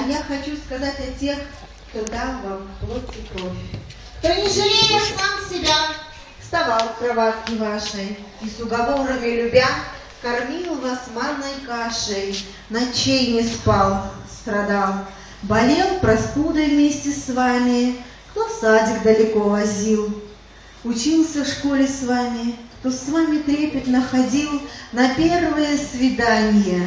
я хочу сказать о тех, кто дал вам плоть и кровь, кто, не жалея сам себя, вставал в кроватке вашей и с уговорами любя кормил вас манной кашей, ночей не спал, страдал, болел простудой вместе с вами, кто в садик далеко возил, учился в школе с вами, кто с вами трепетно ходил на первые свидания,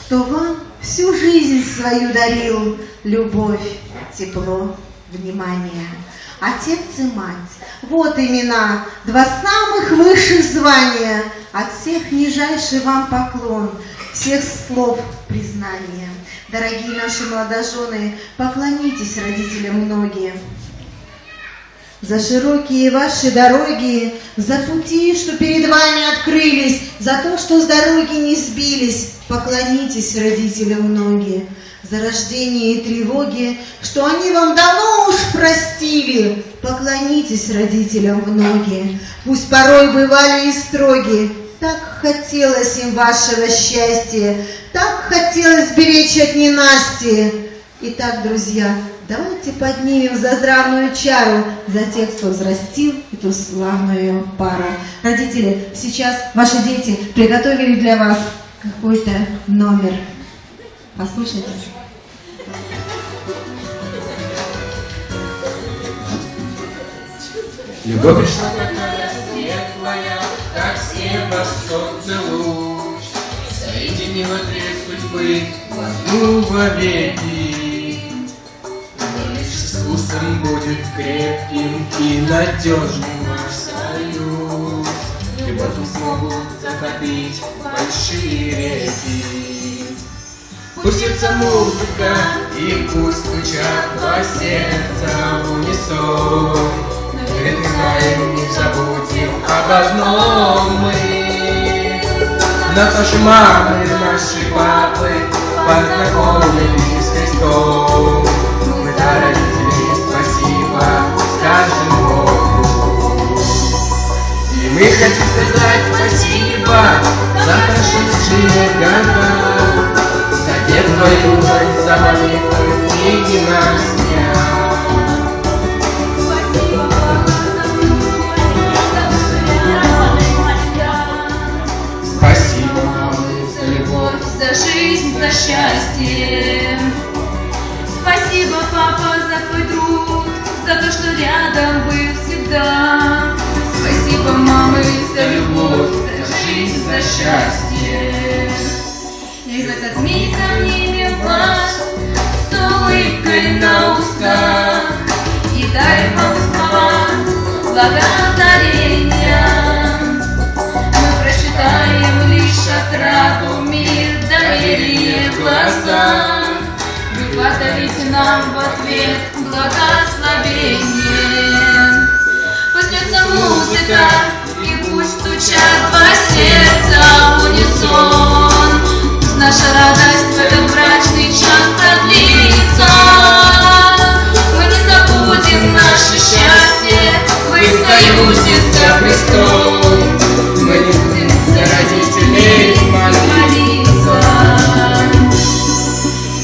кто вам всю жизнь свою дарил любовь, тепло, внимание. Отец и мать, вот имена, два самых высших звания, от всех нижайший вам поклон, всех слов признания. Дорогие наши молодожены, поклонитесь родителям многие. За широкие ваши дороги, за пути, что перед вами открылись, за то, что с дороги не сбились, поклонитесь родителям многие. За рождение и тревоги, что они вам давно уж простили, поклонитесь родителям в ноги. Пусть порой бывали и строги, так хотелось им вашего счастья, так хотелось беречь от ненасти. Итак, друзья, давайте поднимем заздравную чару за тех, кто взрастил эту славную пару. Родители, сейчас ваши дети приготовили для вас какой-то номер. Послушайте. Любовь пришла такая светлая, как с неба солнце луч, соединила две судьбы в одну вовеки. Но лишь с искусством будет крепким и надежным ваш союз. Любовью смогут затопить большие реки. Пусть льется музыка и пусть стучат два сердца в унисон. Передвигаем, не забудем об одном мы. Наши мамы, наши папы познакомились с Христом. Мы за родителей спасибо скажем Богу. И мы хотим сказать спасибо за прошедшие года, за детство, за молитву книги Настя. За жизнь, за счастье. Спасибо, папа, за твой труд, за то, что рядом был всегда. Спасибо, мамы, за любовь, за жизнь, за счастье. И в этот миг обнимем вас с улыбкой на устах и дай вам слова благодарения. Мы прочитаем лишь отраду, мир, доверие в глазах. Вы подарите нам в ответ благословение. Пусть льется музыка и пусть стучат два сердца в унисон. Наша радость в этот брачный час продлится. Мы не забудем наше счастье в их союзе со Христом. Мы не будем за родителей молиться.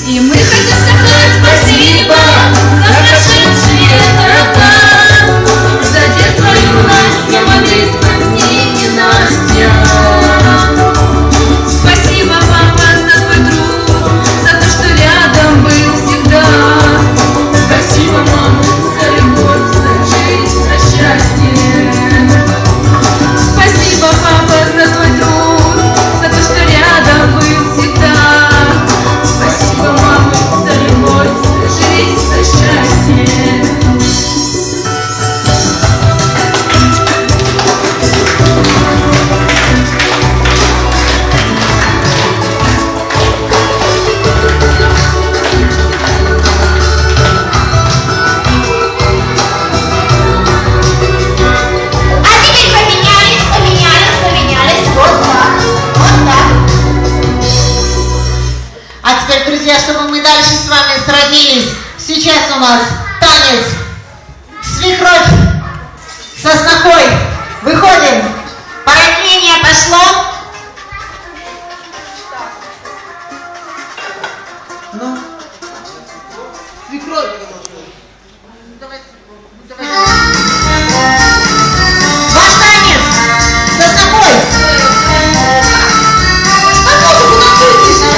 И мы хотим сказать спасибо за прошедшие года, за детство, юность, за молитвы в книге Настя. Спасибо, папа, за твой труд, за то, что рядом был всегда. Спасибо, мама, за любовь, за жизнь, за счастье. Спасибо, папа, за твой труд, за то, что рядом был всегда. Спасибо, мама, за любовь, за жизнь, за счастье. Друзья, чтобы мы дальше с вами сроднились, сейчас у нас танец свекровь со снохой. Выходим. Породнение пошло. Ну, Свекровь. Давай, давай. Ваш танец! Сосновой! А музыку нам выключи!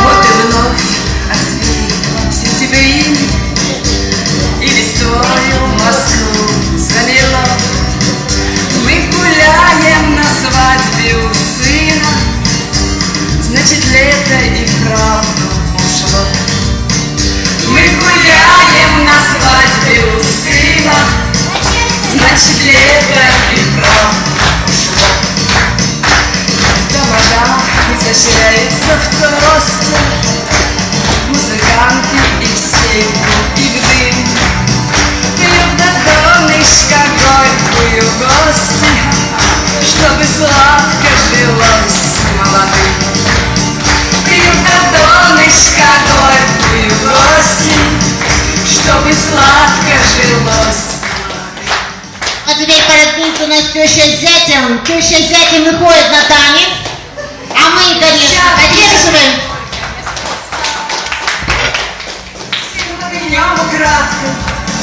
Вот и вновь осенний сентябрь, и листвою Москву залило. Мы гуляем на свадьбе у сына, значит, лето и вправду ушло. Мы гуляем на свадьбе у сына, значит, лето и вправду ушло. Тамада изощряется в трости, музыканты и в сельку, и в дым. Пьют до донышка горькую гости, чтобы сладко жилось молодым. Пьют до донышка горькую гости, чтобы сладко жилось. А теперь поразбился у нас теща с зятем. Теща с зятем выходит на танец. А мы, конечно, поддерживаем. Днем украдкой,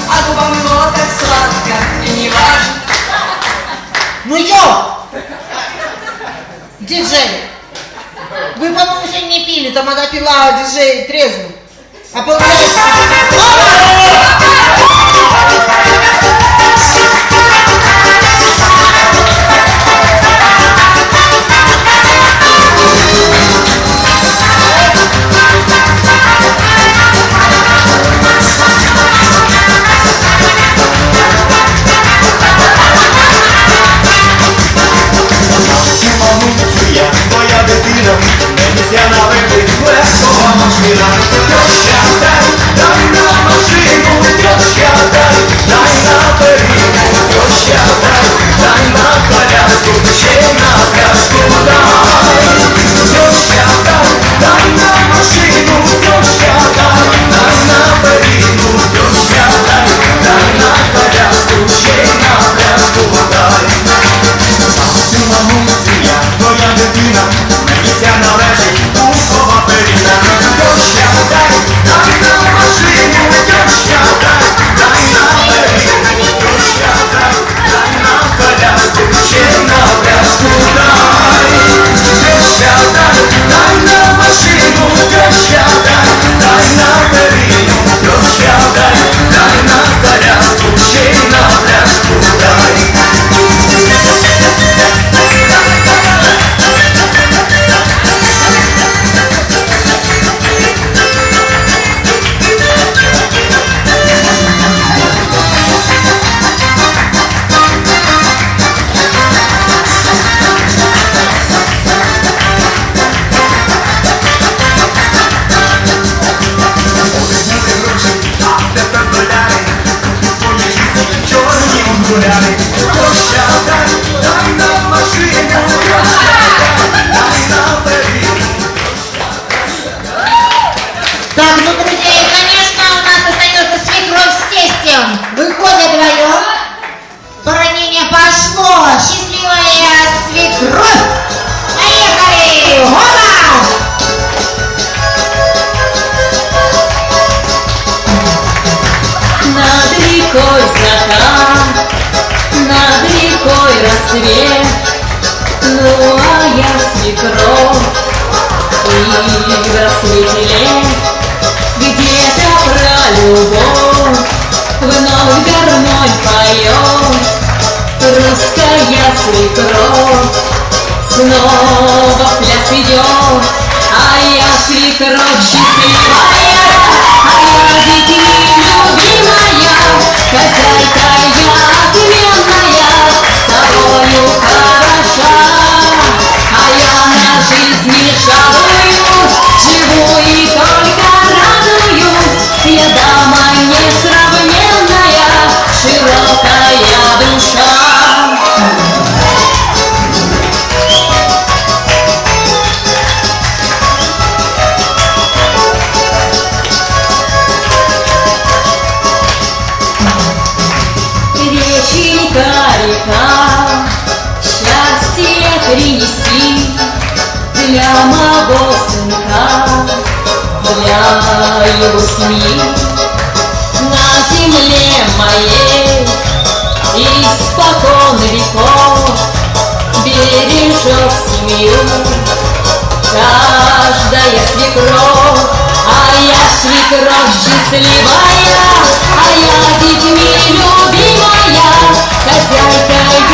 а губам его так сладко и не важно. Ну ё! Диджей! Вы, по-моему, сегодня не пили, там она пила диджей трезвым. А получается... Моя дитина, я на вибір, легкова машина. Тьоща, дай на машину, тьоща, дай на перину, тьоща, дай на коляску, ще на пляшку дай. Тьоща, дай на машину, тьоща, дай на перину, тьоща, дай на коляску, ще на пляшку дай. Моя дитина, мені ця належить, пухова перина. Тьоща, дай на машину, тьоща, дай на перину, тьоща, дай на коляску, ще на пляшку дай. Тьоща, дай на машину, тьоща, дай на перину, тьоща, дай на коляску, ще на пляшку дай. Тьоща, дай на машину, дай на перину. Так, ну, друзья, и, конечно, у нас остается свекровь с тестем. Выходят вдвоем. Поранение пошло. Счастливая свекровь. Поехали! Гола! Над рекой закат, над рекой рассвет, ну а я свекровь, и в рассвете лет где-то про любовь вновь гармонь поет. Русская свекровь снова в пляс идет, а я свекровь счастливая, а я детей любимая, хозяйка я отменная, с тобою хороша, а я на жизни жалуюсь, живу и только радуюсь, я дама несравненная, широкая душа. принеси для моего сынка, для его семьи. На земле моей испокон веков бережет семью каждая свекровь, а я свекровь счастливая, а я детьми любимая, хозяйка